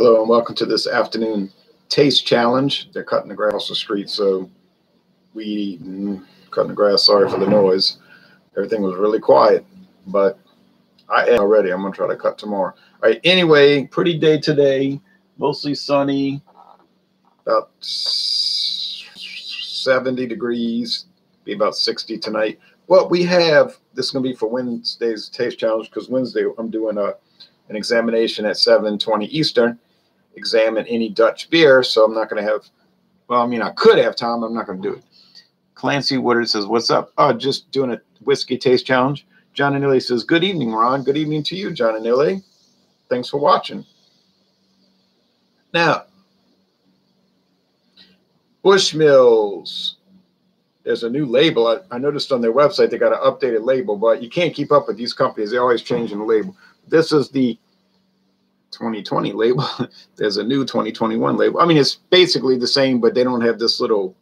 Hello and welcome to this afternoon taste challenge. They're cutting the grass across the street, so we cutting the grass. Sorry for the noise. Everything was really quiet, but I am already. I'm gonna try to cut tomorrow. All right. Anyway, pretty day today. Mostly sunny. About 70 degrees. Be about 60 tonight. What we have. This is gonna be for Wednesday's taste challenge because Wednesday I'm doing an examination at 7:20 Eastern. Examine any Dutch beer, so I'm not going to have, well, I mean, I could have time. I'm not going to do it. Clancy Woodard says, what's up? Oh, just doing a whiskey taste challenge. John and Nilly says, good evening, Ron. Good evening to you, John and Nilly. Thanks for watching. Now, Bushmills. There's a new label. I noticed on their website they got an updated label, but you can't keep up with these companies. They're always changing the label. This is the 2020 label. There's a new 2021 label. I mean, it's basically the same, but they don't have this little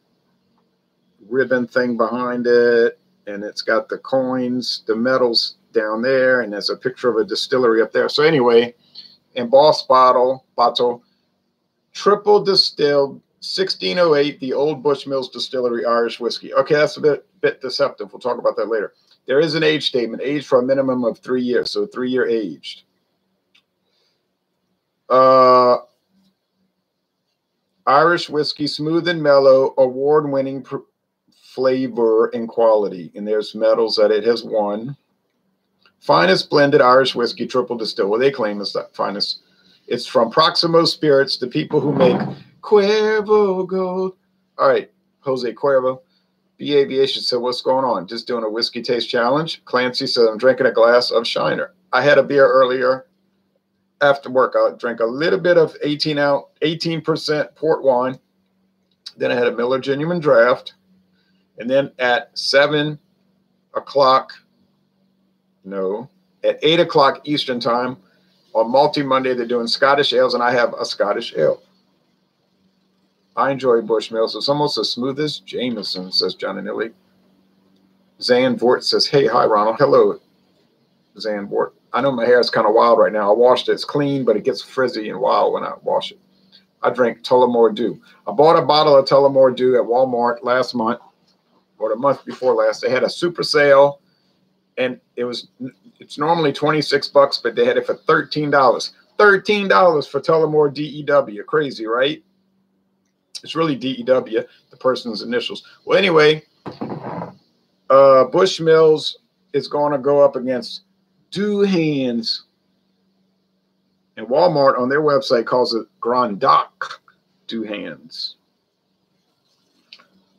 ribbon thing behind it. And it's got the coins, the medals down there. And there's a picture of a distillery up there. So anyway, embossed bottle, triple distilled, 1608, the old Bushmills Distillery Irish whiskey. Okay, that's a bit deceptive. We'll talk about that later. There is an age statement, aged for a minimum of 3 years. So 3-year aged. Irish whiskey, smooth and mellow, award-winning flavor and quality. And there's medals that it has won. Finest blended Irish whiskey, triple distilled. Well, they claim it's the finest. It's from Proximo Spirits, the people who make Cuervo Gold. All right, Jose Cuervo. B Aviation said, what's going on? Just doing a whiskey taste challenge. Clancy said, I'm drinking a glass of Shiner. I had a beer earlier. After work, I drank a little bit of 18% port wine. Then I had a Miller Genuine Draft. And then at 7 o'clock, no, at 8 o'clock Eastern time, on Multi-Monday, they're doing Scottish ales, and I have a Scottish ale. I enjoy Bushmills. It's almost as smooth as Jameson, says John and Illy. Zan Vort says, hey, hi, Ronald. Hello, Zan Vort. I know my hair is kind of wild right now. I washed it. It's clean, but it gets frizzy and wild when I wash it. I drink Tullamore Dew. I bought a bottle of Tullamore Dew at Walmart last month or the month before last. They had a super sale, and it's normally $26, but they had it for $13. $13 for Tullamore DEW. Crazy, right? It's really DEW, the person's initials. Well, anyway, Bushmills is going to go up against Douhans, and Walmart on their website calls it Grand Duc Douhans.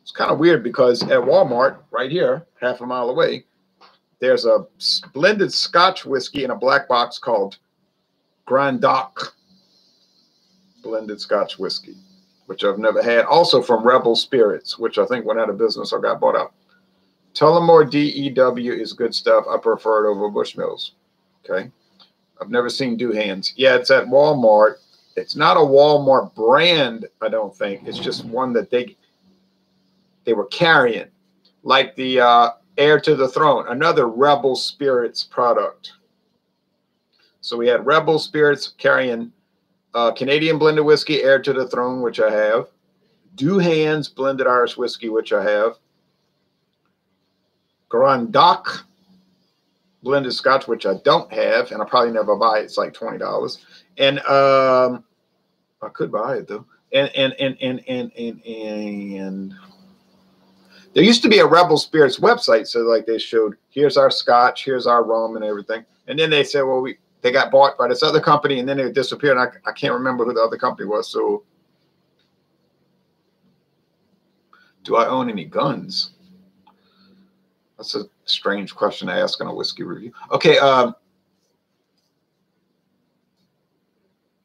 It's kind of weird because at Walmart, right here, half a mile away, there's a blended Scotch whiskey in a black box called Grand Duc blended Scotch whiskey, which I've never had. Also from Rebel Spirits, which I think went out of business or got bought out. Tullamore DEW is good stuff. I prefer it over Bushmills. Okay. I've never seen Douhans. Yeah, it's at Walmart. It's not a Walmart brand, I don't think. It's just one that they were carrying. Like the Heir to the Throne, another Rebel Spirits product. So we had Rebel Spirits carrying Canadian blended whiskey, Heir to the Throne, which I have. Douhans blended Irish whiskey, which I have. Grand Duc blended Scotch, which I don't have, and I probably never buy it. It's like $20, and I could buy it though. And there used to be a Rebel Spirits website, so like they showed, here's our Scotch, here's our rum, and everything. And then they said, well, they got bought by this other company, and then they disappeared. And I can't remember who the other company was. So, do I own any guns? That's a strange question to ask in a whiskey review. Okay.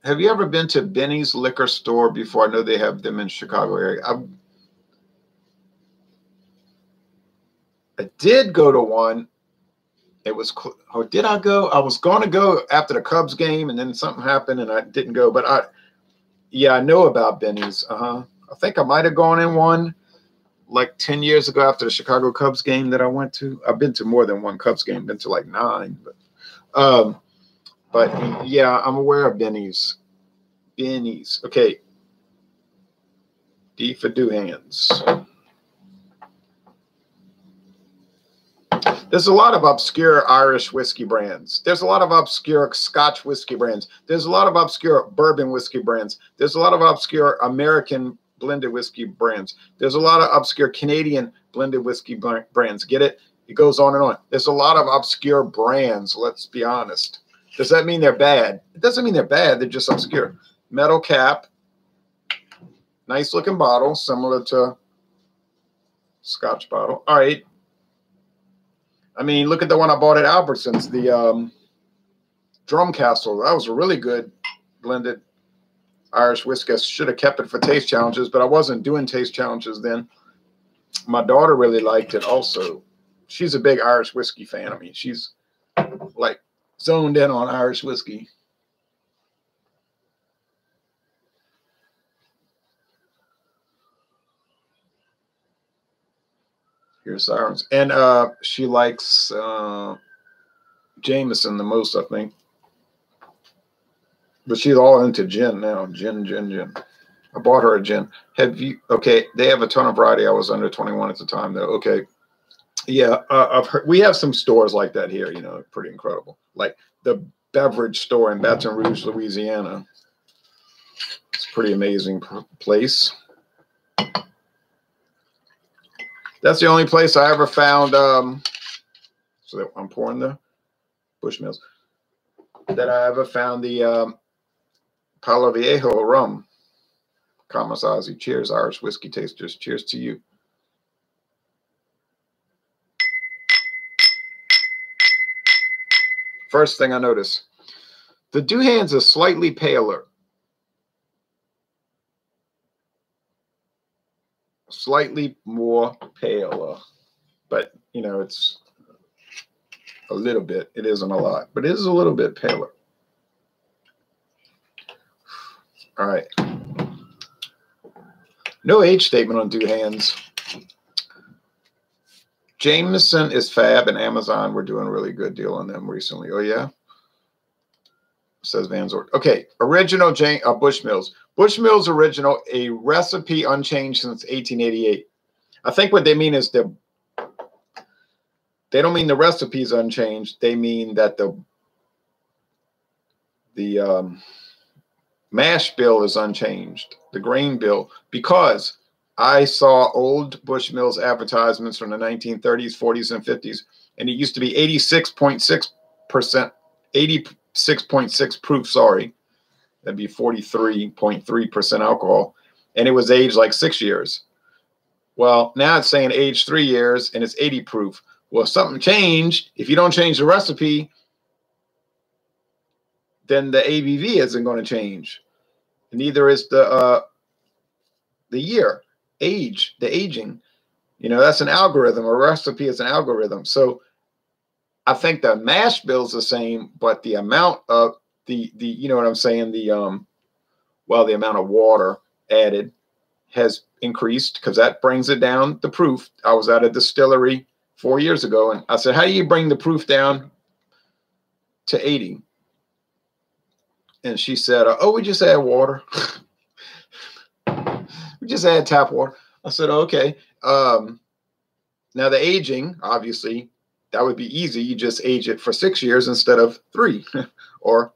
Have you ever been to Benny's liquor store before? I know they have them in Chicago area. I did go to one. It was, or did I go? I was going to go after the Cubs game, and then something happened, and I didn't go. But yeah, I know about Benny's. I think I might have gone in one like 10 years ago after the Chicago Cubs game that I went to. I've been to more than one Cubs game, been to like 9. But yeah, I'm aware of Benny's. Bennies. Okay. D for Douhans. There's a lot of obscure Irish whiskey brands. There's a lot of obscure Scotch whiskey brands. There's a lot of obscure bourbon whiskey brands. There's a lot of obscure American blended whiskey brands. There's a lot of obscure Canadian blended whiskey brands. Get it? It goes on and on. There's a lot of obscure brands, let's be honest. Does that mean they're bad? It doesn't mean they're bad. They're just obscure. Metal cap. Nice looking bottle, similar to Scotch bottle. All right. I mean, look at the one I bought at Albertsons, the Drum Castle. That was a really good blended Irish whiskey. I should have kept it for taste challenges, but I wasn't doing taste challenges then. My daughter really liked it also. She's a big Irish whiskey fan. I mean, she's like zoned in on Irish whiskey. Here's Sirens. And she likes Jameson the most, I think. But she's all into gin now. Gin. I bought her a gin. Have you? Okay, they have a ton of variety. I was under 21 at the time, though. Okay. Yeah, I've heard, we have some stores like that here, you know, pretty incredible. Like the beverage store in Baton Rouge, Louisiana. It's a pretty amazing place. That's the only place I ever found, so I'm pouring the Bushmills, that I ever found the Palo Viejo rum. Kamasazi. Cheers, Irish whiskey tasters. Cheers to you. First thing I notice, the Douhans is slightly paler. Slightly more paler. But, you know, it's a little bit. It isn't a lot, but it is a little bit paler. All right. No age statement on Douhans. Jameson is fab, and Amazon, we're doing a really good deal on them recently. Oh, yeah? Says Van Zort. Okay, original Bushmills. Bushmills original, a recipe unchanged since 1888. I think what they mean is they don't mean the recipe's unchanged. They mean that the mash bill is unchanged, the grain bill, because I saw old Bushmills advertisements from the 1930s, 40s, and 50s, and it used to be 86.6%, 86.6 proof, sorry. That'd be 43.3% alcohol, and it was aged like 6 years. Well, now it's saying aged 3 years, and it's 80 proof. Well, if something changed, if you don't change the recipe, then the ABV isn't going to change. Neither is the year, age, the aging. You know, that's an algorithm. A recipe is an algorithm. So I think the mash bill is the same, but the amount of the you know what I'm saying, the amount of water added has increased, because that brings it down, the proof. I was at a distillery 4 years ago, and I said, how do you bring the proof down to 80? And she said, oh, we just add water. We just add tap water. I said, okay. Now the aging, obviously, that would be easy. You just age it for 6 years instead of 3, or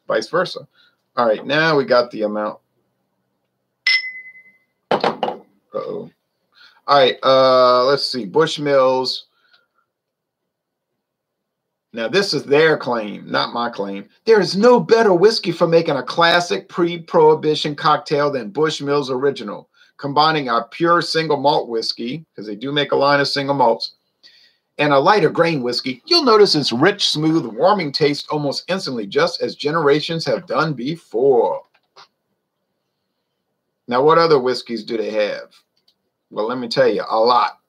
vice versa. All right, now we got the amount. Uh-oh. All right, let's see. Bushmills. Now, this is their claim, not my claim. There is no better whiskey for making a classic pre-prohibition cocktail than Bushmills Original, combining our pure single malt whiskey, because they do make a line of single malts, and a lighter grain whiskey. You'll notice its rich, smooth, warming taste almost instantly, just as generations have done before. Now, what other whiskeys do they have? Well, let me tell you, a lot.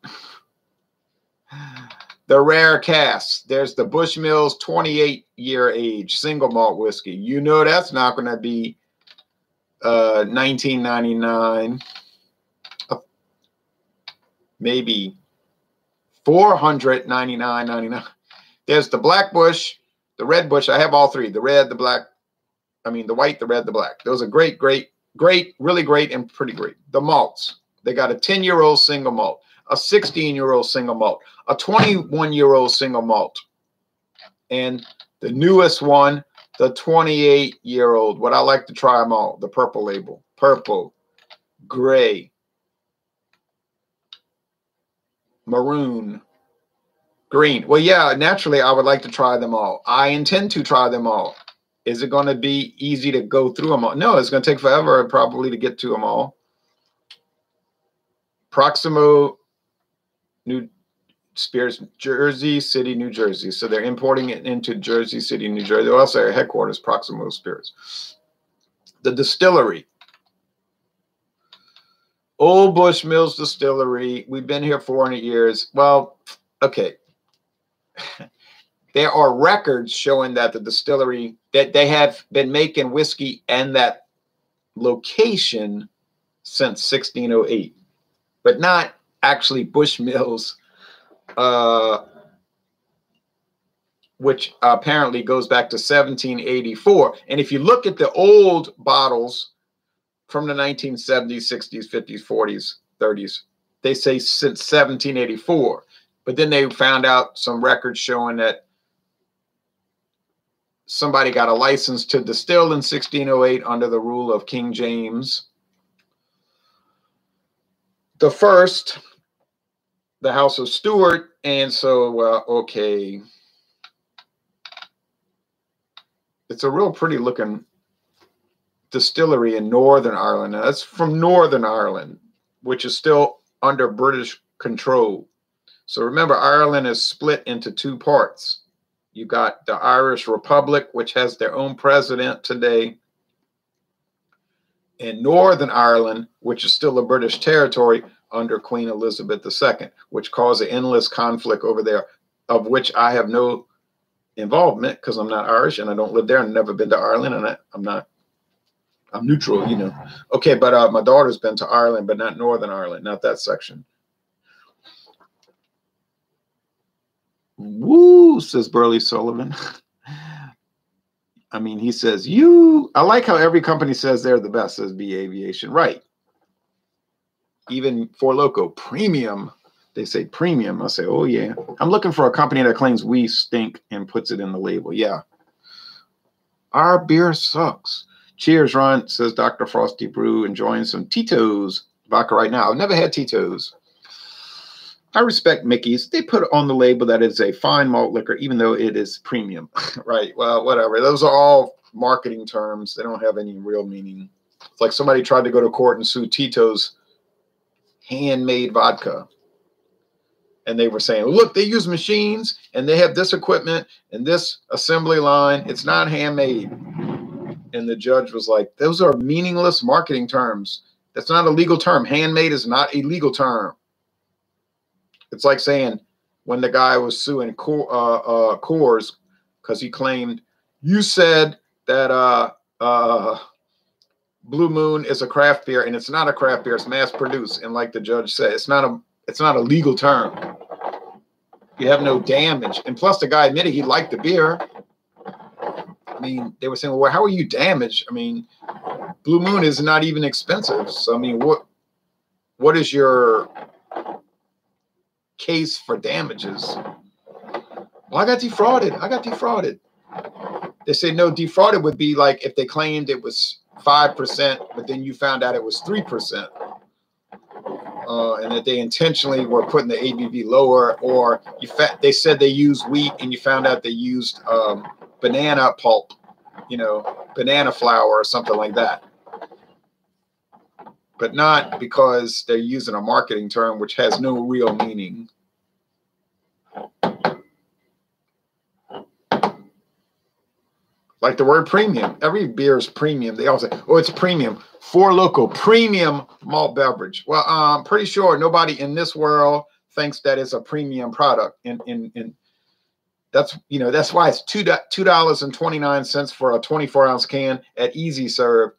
The rare casks. There's the Bushmills 28-year age single malt whiskey. You know that's not going to be $19.99, maybe $499.99. There's the Black Bush, the Red Bush. I have all three: the red, the black, I mean, the white, the red, the black. Those are great, great, great, really great, and pretty great. The malts. They got a 10-year-old single malt, a 16-year-old single malt, a 21-year-old single malt, and the newest one, the 28-year-old. What I like to try them all. The purple label. Purple, gray, maroon, green. Well, yeah, naturally, I would like to try them all. I intend to try them all. Is it going to be easy to go through them all? No, it's going to take forever probably to get to them all. Proximo New Spirits, Jersey City, New Jersey. So they're importing it into Jersey City, New Jersey. Also, their headquarters, Proximo Spirits. The distillery. Old Bushmills Distillery. We've been here 400 years. Well, okay. There are records showing that the distillery, that they have been making whiskey and that location since 1608, but not actually Bushmills, which apparently goes back to 1784. And if you look at the old bottles from the 1970s, 60s, 50s, 40s, 30s, they say since 1784. But then they found out some records showing that somebody got a license to distill in 1608 under the rule of King James the First, the House of Stuart. And so, okay, it's a real pretty looking distillery in Northern Ireland. Now, that's from Northern Ireland, which is still under British control. So remember, Ireland is split into two parts. You got the Irish Republic, which has their own president today, and Northern Ireland, which is still a British territory under Queen Elizabeth II, which caused an endless conflict over there, of which I have no involvement because I'm not Irish and I don't live there and never been to Ireland, and I'm neutral, you know. Okay, but my daughter's been to Ireland, but not Northern Ireland, not that section. Woo, says Burley Sullivan. I mean, he says, I like how every company says they're the best, says B Aviation. Right. Even For Loco, premium. They say premium. I say, oh, yeah. I'm looking for a company that claims we stink and puts it in the label. Yeah. Our beer sucks. Cheers, Ron, says Dr. Frosty Brew, enjoying some Tito's vodka right now. I've never had Tito's. I respect Mickey's. They put on the label that it's a fine malt liquor, even though it is premium. Right. Well, whatever. Those are all marketing terms. They don't have any real meaning. It's like somebody tried to go to court and sue Tito's handmade vodka. And they were saying, look, they use machines and they have this equipment and this assembly line. It's not handmade. And the judge was like, those are meaningless marketing terms. That's not a legal term. Handmade is not a legal term. It's like saying when the guy was suing Coors because he claimed, you said that Blue Moon is a craft beer, and it's not a craft beer. It's mass produced. And like the judge said, it's not a legal term. You have no damage. And plus the guy admitted he liked the beer. I mean, they were saying, well, how are you damaged? I mean, Blue Moon is not even expensive. So, I mean, what is your case for damages? Well, I got defrauded. They say no, defrauded would be like if they claimed it was 5%, but then you found out it was 3%, and that they intentionally were putting the ABV lower, or they said they used wheat and you found out they used banana pulp, banana flour or something like that. But not because they're using a marketing term which has no real meaning. Like the word premium. Every beer is premium. They all say, oh, it's premium. For Loco, premium malt beverage. Well, I'm pretty sure nobody in this world thinks that it's a premium product. And that's, that's why it's $2.29 for a 24-ounce can at Easy Stop,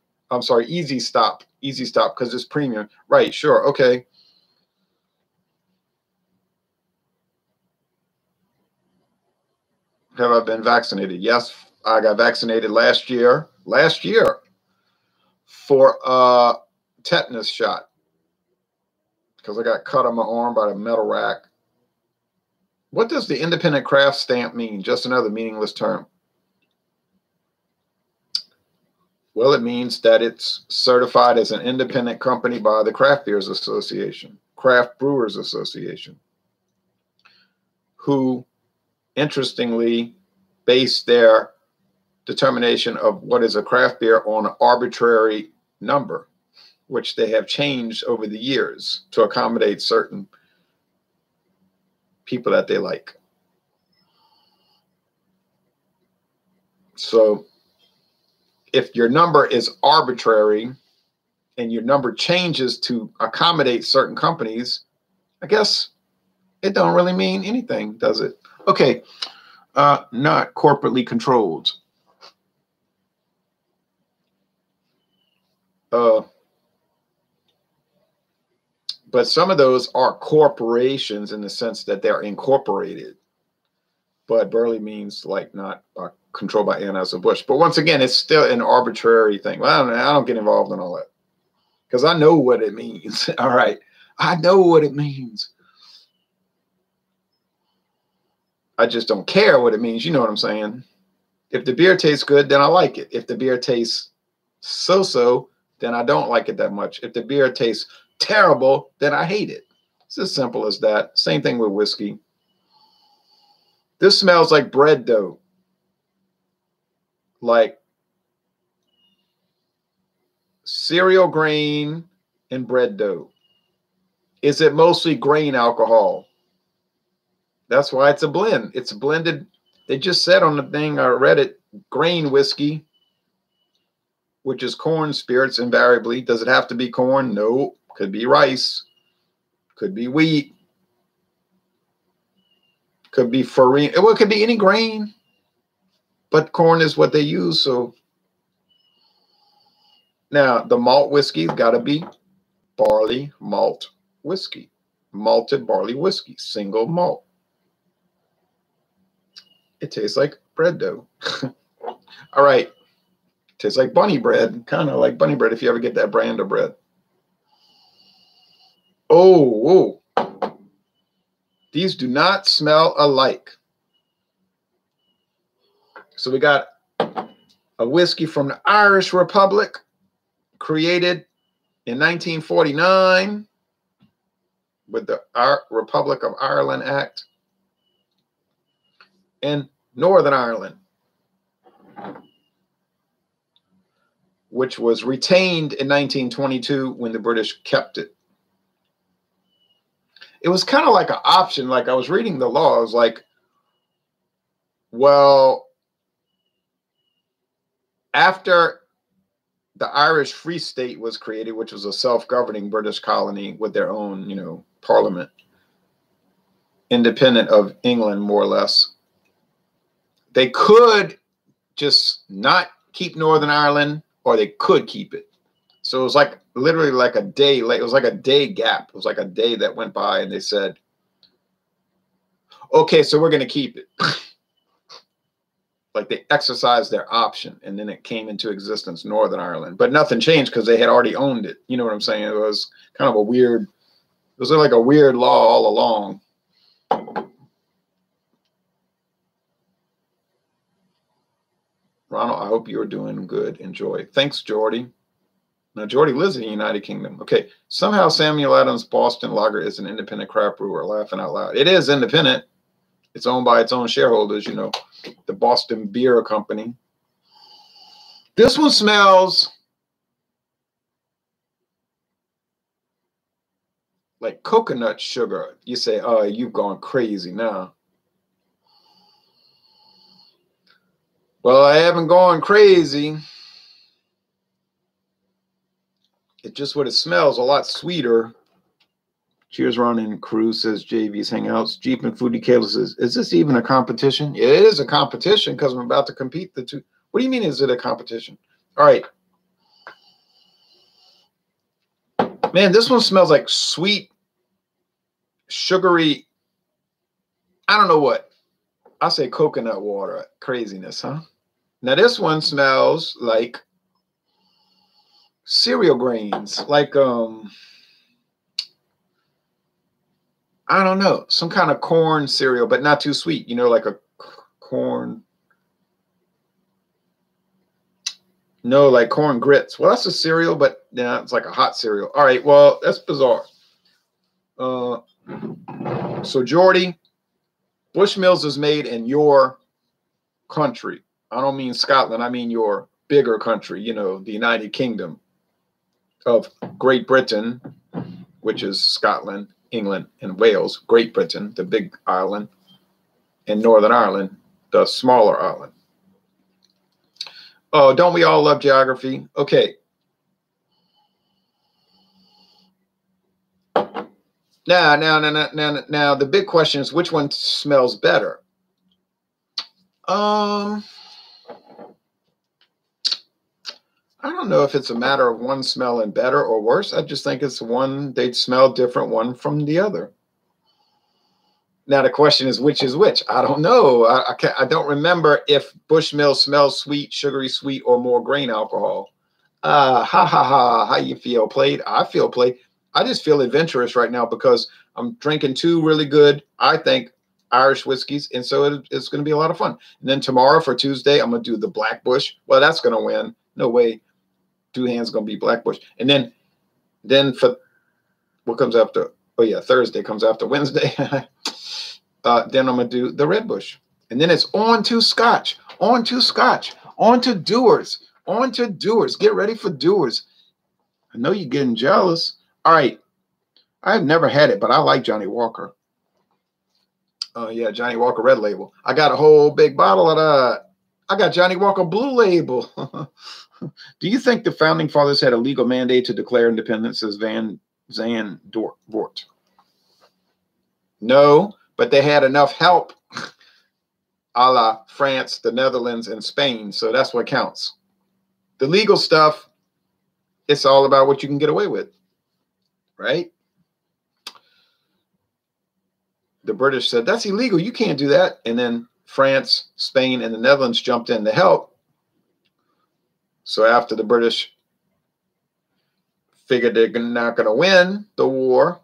because it's premium. Right, sure, okay. Have I been vaccinated? Yes, I got vaccinated last year last year for a tetanus shot because I got cut on my arm by the metal rack. What does the independent craft stamp mean? Just another meaningless term. Well, it means that it's certified as an independent company by the Craft Beers Association, Craft Brewers Association, who, interestingly, base their determination of what is a craft beer on an arbitrary number, which they have changed over the years to accommodate certain people that they like. So if your number is arbitrary and your number changes to accommodate certain companies, I guess it don't really mean anything, does it? Okay, not corporately controlled. But some of those are corporations in the sense that they're incorporated. But Burley means like not controlled by Anheuser-Busch. But once again, it's still an arbitrary thing. Well, I don't get involved in all that because I know what it means. All right. I know what it means. I just don't care what it means. You know what I'm saying? If the beer tastes good, then I like it. If the beer tastes so-so, then I don't like it that much. If the beer tastes terrible, then I hate it. It's as simple as that. Same thing with whiskey. This smells like bread dough. Like cereal grain and bread dough. Is it mostly grain alcohol? That's why it's a blend. It's blended. They just said on the thing, I read it, grain whiskey, which is corn spirits invariably. Does it have to be corn? No. Could be rice. Could be wheat. Could be farina. Well, it could be any grain. But corn is what they use. So now the malt whiskey's got to be barley malt whiskey. Malted barley whiskey. Single malt. It tastes like bread dough. All right. Tastes like bunny bread. Kind of like bunny bread if you ever get that brand of bread. Oh, whoa. These do not smell alike. So we got a whiskey from the Irish Republic, created in 1949 with the Republic of Ireland Act, and Northern Ireland, which was retained in 1922 when the British kept it. It was kind of like an option. Like I was reading the law. I was like, well, after the Irish Free State was created, which was a self-governing British colony with their own, you know, parliament, independent of England, more or less, they could just not keep Northern Ireland, or they could keep it. So it was like literally like a day late. It was like a day gap. It was like a day that went by and they said, okay, so we're going to keep it. Like they exercised their option and then it came into existence, Northern Ireland. But nothing changed because they had already owned it. You know what I'm saying? It was kind of a weird, it was like a weird law all along. Ronald, I hope you're doing good. Enjoy. Thanks, Jordy. Now, Jordy lives in the United Kingdom. Okay. Somehow Samuel Adams Boston Lager is an independent craft brewer. Laughing out loud. It is independent. It's owned by its own shareholders, you know, the Boston Beer Company. This one smells like coconut sugar. You say, oh, you've gone crazy now. Well, I haven't gone crazy. It's just what it smells, a lot sweeter. Cheers, Ron and Crew, says JV's Hangouts. Jeep and Foodie Kayla says, is this even a competition? Yeah, it is a competition because I'm about to compete the two. What do you mean, is it a competition? All right. Man, this one smells like sweet, sugary, I don't know what. I say coconut water. Craziness, huh? Now this one smells like cereal grains, like I don't know, some kind of corn cereal, but not too sweet. You know, like a corn. No, like corn grits. Well, that's a cereal, but yeah, it's like a hot cereal. All right, well, that's bizarre. So Jordy, Bushmills is made in your country. I don't mean Scotland. I mean your bigger country, you know, the United Kingdom of Great Britain, which is Scotland, England, and Wales. Great Britain, the big island, and Northern Ireland, the smaller island. Oh, don't we all love geography? Okay. Now, the big question is, which one smells better? I don't know if it's a matter of one smelling better or worse. I just think it's one, they'd smell different one from the other. Now the question is, which is which? I don't know. I don't remember if Bushmills smells sweet, sugary sweet, or more grain alcohol. How you feel? Played? I feel played. I just feel adventurous right now because I'm drinking two really good, I think, Irish whiskeys, and so it's going to be a lot of fun. And then tomorrow for Tuesday, I'm going to do the Black Bush. Well, that's going to win. No way. Douhans going to be Black Bush. And then for what comes after? Oh yeah, Thursday comes after Wednesday. Then I'm going to do the Red Bush. And then it's on to Scotch, on to Scotch, on to Dewar's, on to Dewar's. Get ready for Dewar's. I know you're getting jealous. All right. I've never had it, but I like Johnny Walker. Oh, yeah, Johnny Walker Red Label. I got a whole big bottle of that. I got Johnny Walker Blue Label. Do you think the Founding Fathers had a legal mandate to declare independence, as Van Zandt? No, but they had enough help, a la France, the Netherlands, and Spain. So that's what counts. The legal stuff, it's all about what you can get away with, right? The British said, that's illegal. You can't do that. And then France, Spain, and the Netherlands jumped in to help. So after the British figured they're not going to win the war,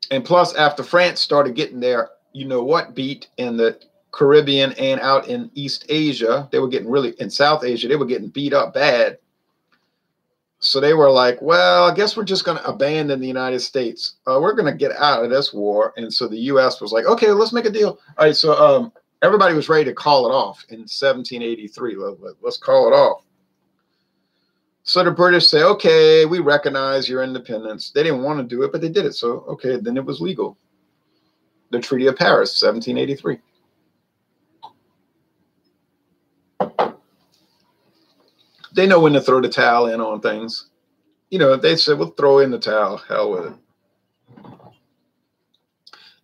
and plus after France started getting their, you know what, beat in the Caribbean and out in East Asia, they were getting really, in South Asia, they were getting beat up bad. So they were like, well, I guess we're just going to abandon the United States. We're going to get out of this war. And so the U.S. was like, okay, let's make a deal. All right, so everybody was ready to call it off in 1783. Let's call it off. So the British say, okay, we recognize your independence. They didn't want to do it, but they did it. So, okay, then it was legal. The Treaty of Paris, 1783. They know when to throw the towel in on things. You know, they said, we'll throw in the towel. Hell with it.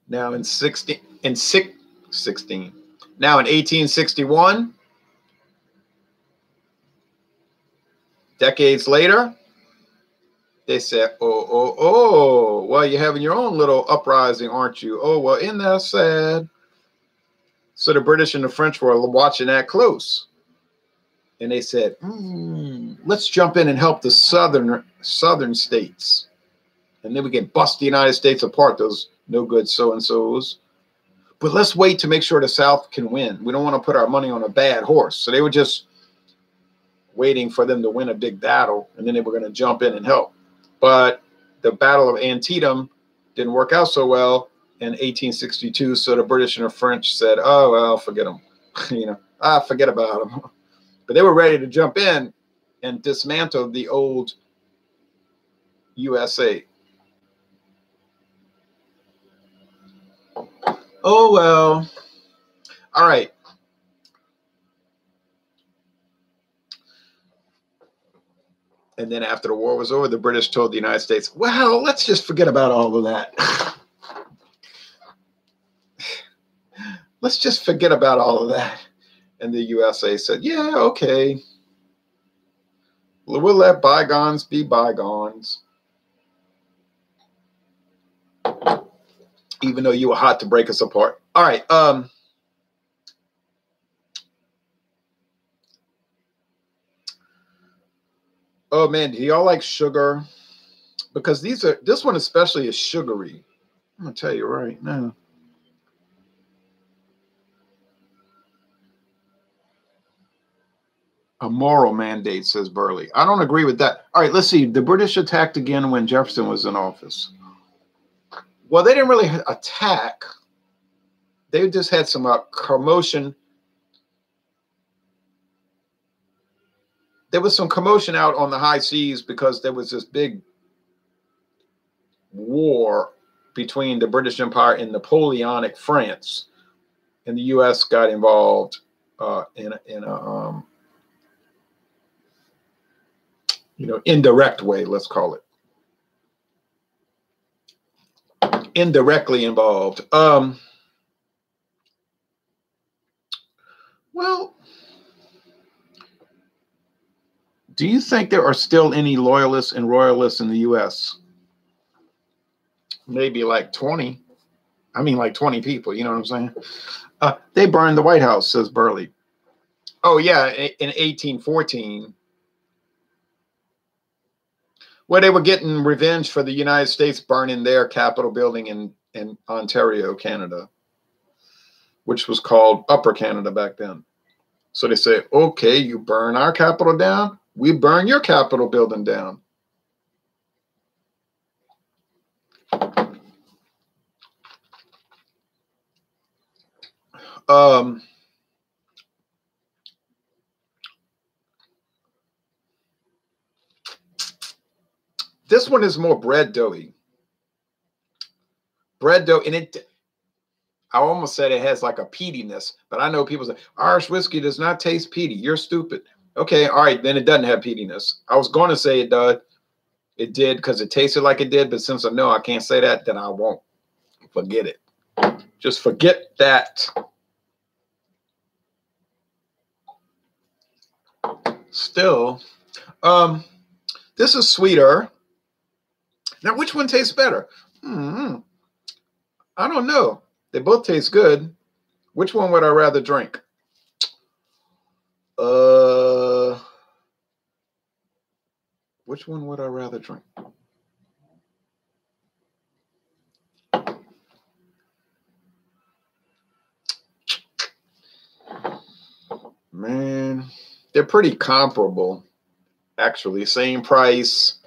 Now in 1861, decades later, they said, oh, well, you're having your own little uprising, aren't you? Oh, well, isn't that sad? So the British and the French were watching that close. And they said, let's jump in and help the southern states. And then we can bust the United States apart, those no good so-and-sos. But let's wait to make sure the South can win. We don't want to put our money on a bad horse. So they were just waiting for them to win a big battle, and then they were going to jump in and help. But the Battle of Antietam didn't work out so well in 1862. So the British and the French said, oh, well, forget them. Forget about them. But they were ready to jump in and dismantle the old USA. Oh, well. All right. And then after the war was over, the British told the United States, well, let's just forget about all of that. Let's just forget about all of that. And the USA said, yeah, okay. We'll let bygones be bygones. Even though you were hot to break us apart. All right. Oh man, do y'all like sugar? Because this one especially is sugary. I'm gonna tell you right now. A moral mandate, says Burley. I don't agree with that. All right, let's see. The British attacked again when Jefferson was in office. Well, they didn't really attack. They just had some commotion. There was some commotion out on the high seas because there was this big war between the British Empire and Napoleonic France, and the U.S. got involved in a indirect way, let's call it. Indirectly involved. Well, do you think there are still any loyalists and royalists in the U.S.? Maybe like 20. I mean, like 20 people, you know what I'm saying? They burned the White House, says Burley. Oh, yeah, in 1814. Well, they were getting revenge for the United States burning their Capitol building in Ontario, Canada, which was called Upper Canada back then. So they say, okay, you burn our Capitol down, we burn your Capitol building down. This one is more bread doughy. Bread dough, and I almost said it has like a peatiness, but I know people say Irish whiskey does not taste peaty. You're stupid. Okay, all right, then it doesn't have peatiness. I was going to say it does. It did because it tasted like it did, but since I know I can't say that, then I won't. Forget it. Just forget that. Still, this is sweeter. Now, which one tastes better? I don't know. They both taste good. Which one would I rather drink? Which one would I rather drink? Man, they're pretty comparable, actually. Same price.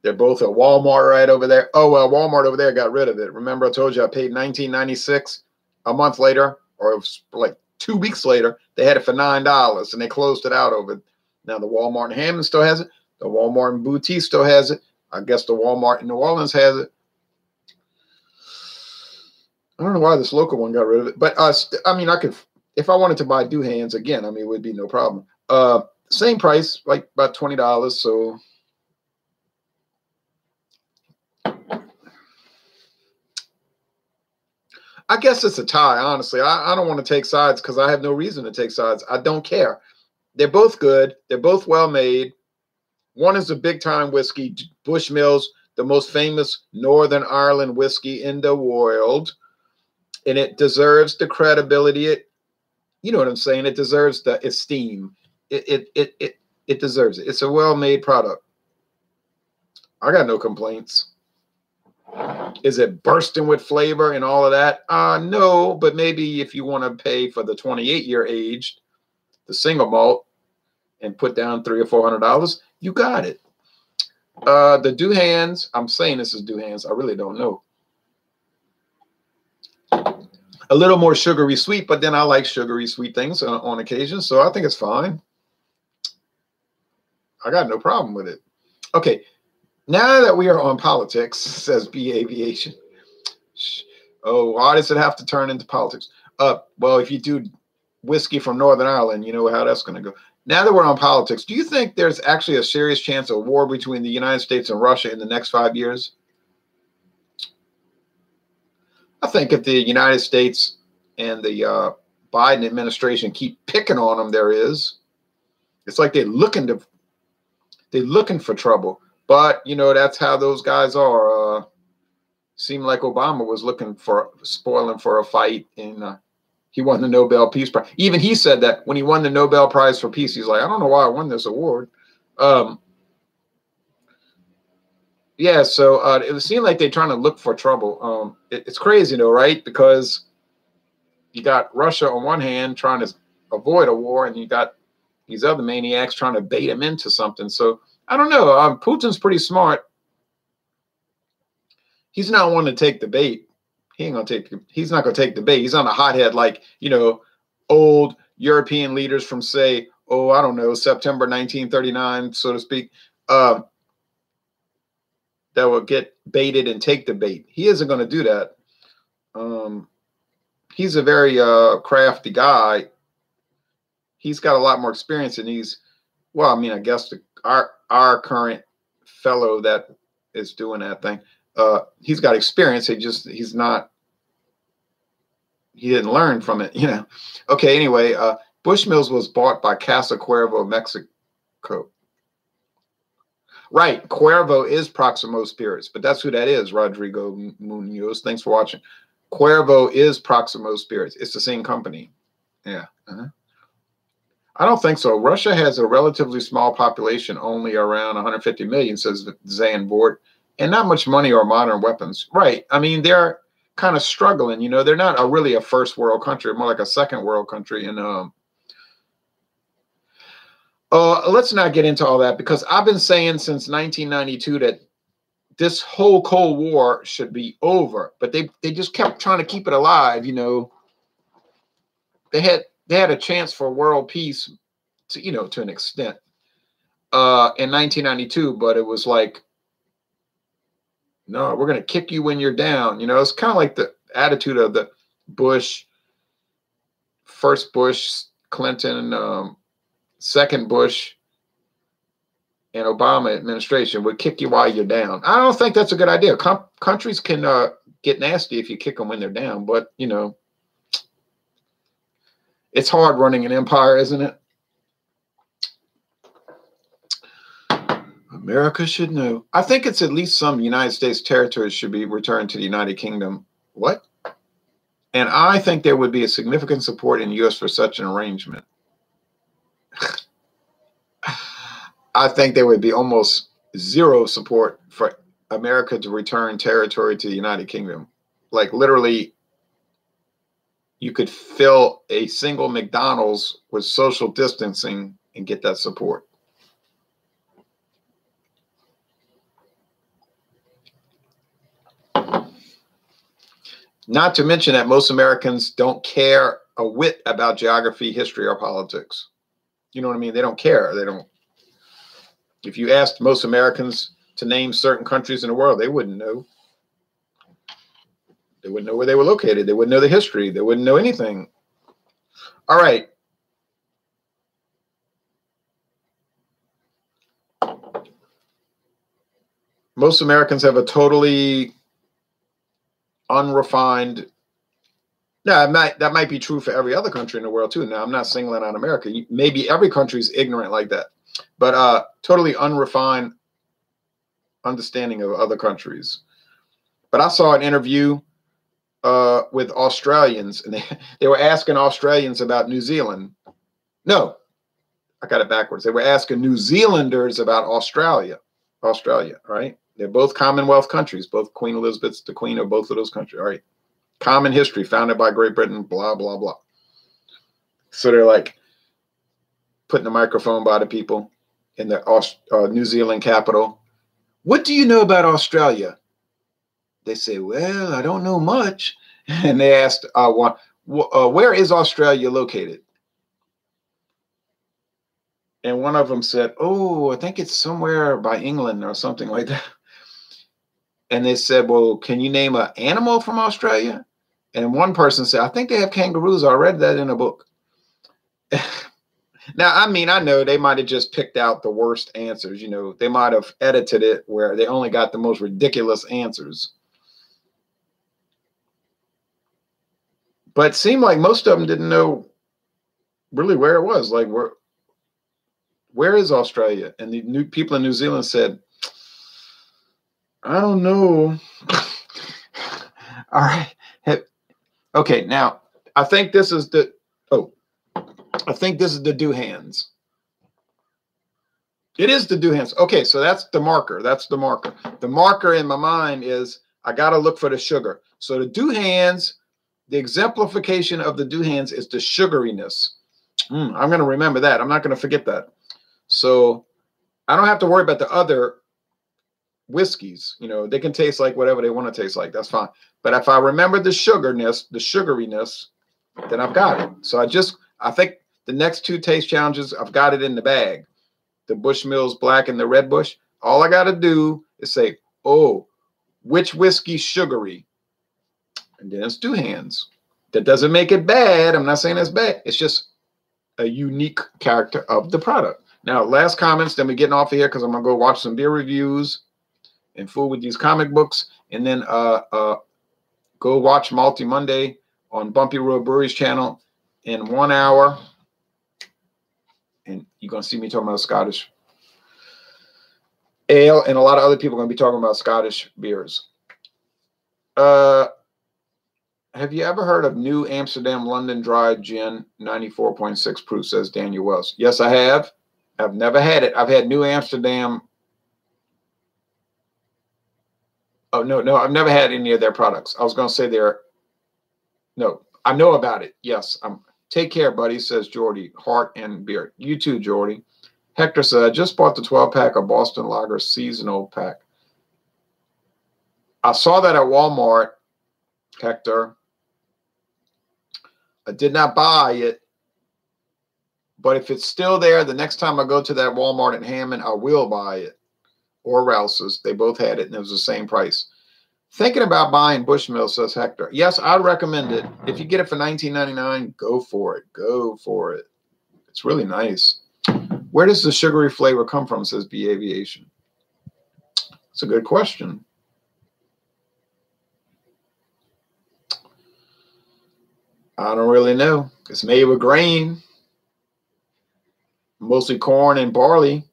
They're both at Walmart right over there. Oh, well, Walmart over there got rid of it. Remember I told you I paid $19.96 a month later, or it was like 2 weeks later. They had it for $9, and they closed it out over. Now the Walmart in Hammond still has it. The Walmart in Boutique still has it. I guess the Walmart in New Orleans has it. I don't know why this local one got rid of it. But, I mean, I could, if I wanted to buy Douhans again, I mean, it would be no problem. Same price, like about $20, so... I guess it's a tie, honestly. I don't want to take sides because I have no reason to take sides. I don't care. They're both good. They're both well made. One is a big-time whiskey, Bushmills, the most famous Northern Ireland whiskey in the world. And it deserves the credibility. You know what I'm saying? It deserves the esteem. It deserves it. It's a well-made product. I got no complaints. Is it bursting with flavor and all of that? No, but maybe if you want to pay for the 28-year aged, the single malt, and put down $300 or $400, you got it. The Douhans, I'm saying this is Douhans. I really don't know. A little more sugary sweet, but then I like sugary sweet things on occasion, so I think it's fine. I got no problem with it. Okay. Now that we are on politics, says B Aviation. Oh, why does it have to turn into politics? Well, if you do whiskey from Northern Ireland, you know how that's going to go. Now that we're on politics, do you think there's actually a serious chance of war between the United States and Russia in the next 5 years? I think if the United States and the Biden administration keep picking on them, there is. It's like they're looking for trouble. But, you know, that's how those guys are. Seemed like Obama was spoiling for a fight, and he won the Nobel Peace Prize. Even he said that when he won the Nobel Prize for Peace, he's like, I don't know why I won this award. Yeah, so it seemed like they're trying to look for trouble. It's crazy though, right? Because you got Russia on one hand trying to avoid a war, and you got these other maniacs trying to bait him into something. So I don't know. Putin's pretty smart. He's not one to take the bait. He's not gonna take the bait. He's on a hothead, like, old European leaders from, say, oh, I don't know, September 1939, so to speak, that will get baited and take the bait. He isn't going to do that. He's a very crafty guy. He's got a lot more experience, and well, I mean, I guess our current fellow that is doing that thing, he's got experience. He didn't learn from it, Okay, anyway, Bushmills was bought by Casa Cuervo, Mexico. Right, Cuervo is Proximo Spirits, but that's who that is, Rodrigo Munoz. Thanks for watching. Cuervo is Proximo Spirits. It's the same company. Yeah. I don't think so. Russia has a relatively small population, only around 150 million, says Zanbort, and not much money or modern weapons. Right. I mean, they're kind of struggling. They're not really a first world country, more like a second world country. And let's not get into all that, because I've been saying since 1992 that this whole Cold War should be over, but they just kept trying to keep it alive. They had a chance for world peace to an extent in 1992, but it was like, no, we're going to kick you when you're down. It's kind of like the attitude of the first Bush, Clinton, second Bush, and Obama administration would kick you while you're down. I don't think that's a good idea. Countries can get nasty if you kick them when they're down, but it's hard running an empire, isn't it? America should know. I think it's at least some United States territories should be returned to the United Kingdom. What? And I think there would be a significant support in the U.S. for such an arrangement. I think there would be almost zero support for America to return territory to the United Kingdom. Like, literally, you could fill a single McDonald's with social distancing and get that support. Not to mention that most Americans don't care a whit about geography, history, or politics. You know what I mean? They don't care. If you asked most Americans to name certain countries in the world, they wouldn't know. They wouldn't know where they were located. They wouldn't know the history. They wouldn't know anything. All right. Most Americans have a totally unrefined. Now, that might be true for every other country in the world too. Now, I'm not singling out America. Maybe every country is ignorant like that, but totally unrefined understanding of other countries. But I saw an interview with Australians, and they were asking Australians about New Zealand. No, I got it backwards. They were asking New Zealanders about Australia, right? They're both Commonwealth countries. Both Queen Elizabeth's the queen of both of those countries. All right. Common history, founded by Great Britain, blah, blah, blah. So they're like putting the microphone by the people in the New Zealand capital. What do you know about Australia? They say, well, I don't know much. And they asked, where is Australia located? And one of them said, oh, I think it's somewhere by England or something like that. And they said, well, can you name an animal from Australia? And one person said, I think they have kangaroos. I read that in a book. Now, I mean, I know they might have just picked out the worst answers. They might have edited it where they only got the most ridiculous answers. But it seemed like most of them didn't know really where it was. Like, where is Australia? And the new people in New Zealand said, I don't know. All right. Okay, now I think this is the Douhans. It is the Douhans. Okay, so that's the marker. That's the marker. The marker in my mind is I got to look for the sugar. So the Douhans, the exemplification of the Douhans is the sugariness. I'm going to remember that. I'm not going to forget that. So I don't have to worry about the other whiskeys. You know, they can taste like whatever they want to taste like. That's fine. But if I remember the sugariness, then I've got it. So I think the next 2 taste challenges, I've got it in the bag. The Bushmills Black and the Red Bush. All I got to do is say, oh, which whiskey's sugary? And then it's Douhans. That doesn't make it bad. I'm not saying it's bad. It's just a unique character of the product. Now, last comments, then we're getting off of here because I'm going to go watch some beer reviews and fool with these comic books. And then go watch Multi Monday on Bumpy Road Brewery's channel in 1 hour. And you're going to see me talking about Scottish ale, and a lot of other people are going to be talking about Scottish beers. Have you ever heard of New Amsterdam London Dry Gin, 94.6 proof, says Daniel Wells. Yes, I have. I've never had it. I've had New Amsterdam. Oh, no, I've never had any of their products. I was going to say no, I know about it. Yes, take care, buddy, says Jordy. Heart and beer. You too, Jordy. Hector said, I just bought the 12-pack of Boston Lager seasonal pack. I saw that at Walmart, Hector. I did not buy it, but if it's still there, the next time I go to that Walmart in Hammond, I will buy it. Or Rouse's. They both had it, and it was the same price. Thinking about buying Bushmills, says Hector. Yes, I'd recommend it. If you get it for $19.99, go for it. Go for it. It's really nice. Where does the sugary flavor come from, says B Aviation? It's a good question. I don't really know. It's made with grain, mostly corn and barley.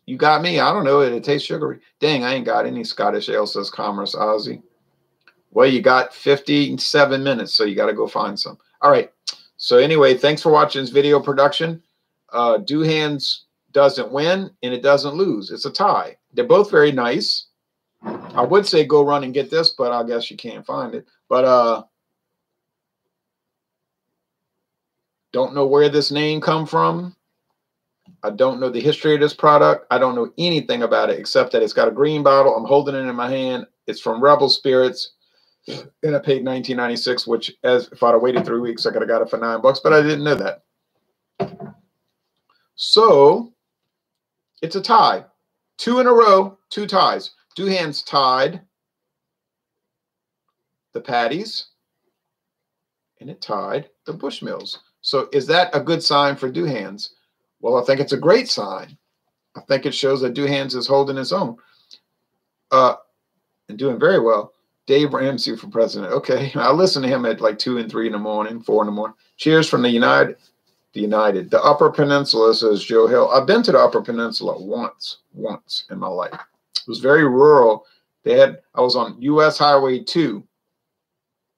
You got me. I don't know. It tastes sugary. Dang, I ain't got any Scottish ale, says Commerce Ozzy. Well, you got 57 minutes, so you got to go find some. All right. So anyway, thanks for watching this video production. Douhans doesn't win, and it doesn't lose. It's a tie. They're both very nice. I would say go run and get this, but I guess you can't find it. But don't know where this name come from. I don't know the history of this product. I don't know anything about it except that it's got a green bottle. I'm holding it in my hand. It's from Rebel Spirits, and I paid $19.96, which, if I'd have waited 3 weeks, I could have got it for $9, but I didn't know that. So it's a tie. 2 in a row, 2 ties. Douhans tied the Paddies, and it tied the Bushmills. So is that a good sign for Douhans? Well, I think it's a great sign. I think it shows that Douhans is holding its own and doing very well. Dave Ramsey for president. Okay, I listen to him at like 2 and 3 in the morning, 4 in the morning. Cheers from the the Upper Peninsula, says Joe Hill. I've been to the Upper Peninsula once in my life. It was very rural. I was on U.S. Highway 2,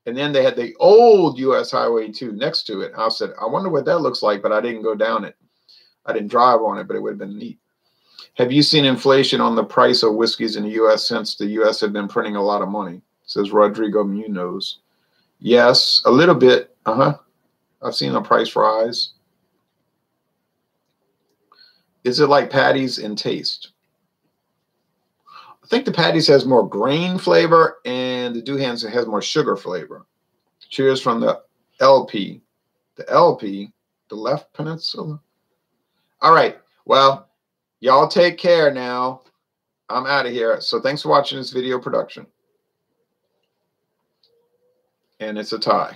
and then they had the old U.S. Highway 2 next to it. I said, I wonder what that looks like, but I didn't go down it. I didn't drive on it, but it would have been neat. Have you seen inflation on the price of whiskeys in the U.S. since the U.S. had been printing a lot of money? Says Rodrigo Munoz. Yes, a little bit. I've seen the price rise. Is it like Paddy's in taste? I think the Paddy's has more grain flavor, and the Douhans has more sugar flavor. Cheers from the LP. The LP, the Left Peninsula. All right. Well, y'all take care now. I'm out of here. So thanks for watching this video production. And it's a tie.